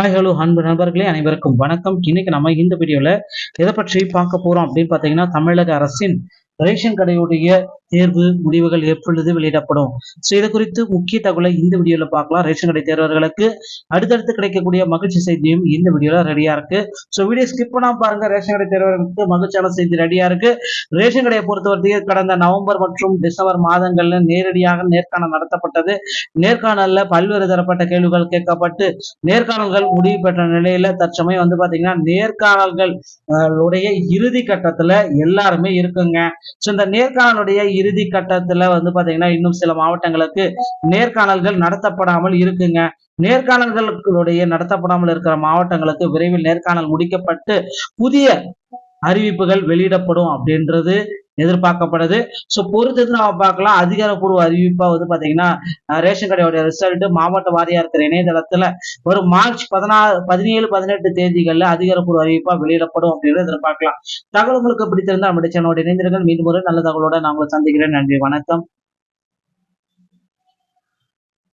Hi hello அன்பு நண்பர்களே அனைவருக்கும் வணக்கம். இன்னைக்கு நம்ம இந்த வீடியோல எதை பற்றி பார்க்க போறோம் அப்படின்னு பாத்தீங்கன்னா, தமிழக அரசின் ரேஷன் கடையுடைய தேர்வு முடிவுகள் எப்பொழுது வெளியிடப்படும். இது குறித்து முக்கிய தகவலை இந்த வீடியோல பார்க்கலாம். ரேஷன் கடை தேர்வர்களுக்கு அடுத்தடுத்து கிடைக்கக்கூடிய மகிழ்ச்சி செய்தியும் இந்த வீடியோல ரெடியா இருக்கு. வீடியோ ஸ்கிப் பண்ணாம பாருங்க. ரேஷன் கடை தேர்வர்களுக்கு மகிழ்ச்சியான செய்தி ரெடியா இருக்கு. ரேஷன் கடையை பொறுத்தவரைக்கும் கடந்த நவம்பர் மற்றும் டிசம்பர் மாதங்கள்ல நேரடியாக நேர்காணல் நடத்தப்பட்டது. நேர்காணல்ல பல்வேறு தரப்பட்ட கேள்விகள் கேட்கப்பட்டு நேர்காணல்கள் முடிவு பெற்ற நிலையில தற்சமயம் பாத்தீங்கன்னா நேர்காணல்கள் உடைய இறுதி கட்டத்துல எல்லாருமே இருக்குங்க. இந்த நேர்காணலுடைய இறுதி கட்டத்துல பாத்தீங்கன்னா இன்னும் சில மாவட்டங்களுக்கு நேர்காணல்கள் நடத்தப்படாமல் இருக்குங்க. நேர்காணல்களுடைய நடத்தப்படாமல் இருக்கிற மாவட்டங்களுக்கு விரைவில் நேர்காணல் முடிக்கப்பட்டு புதிய அறிவிப்புகள் வெளியிடப்படும் அப்படின்றது எதிர்பார்க்கப்படுது. பொறுத்தது நம்ம பார்க்கலாம். அதிகாரப்பூர்வ அறிவிப்பா பாத்தீங்கன்னா ரேஷன் கடையோட ரிசல்ட் மாவட்ட வாரியா இருக்கிற இணையதளத்துல ஒரு மார்ச் 16, 17, 18 தேதிகள்ல அதிகாரப்பூர்வ அறிவிப்பா வெளியிடப்படும் அப்படின்னு எதிர்பார்க்கலாம். தகவல் உங்களுக்கு பிடித்திருந்தா நம்முடைய சேனலோட இணைந்திருங்கள். மீண்டும் ஒரு நல்ல தகவலோட நான் உங்களை சந்திக்கிறேன். நன்றி, வணக்கம்.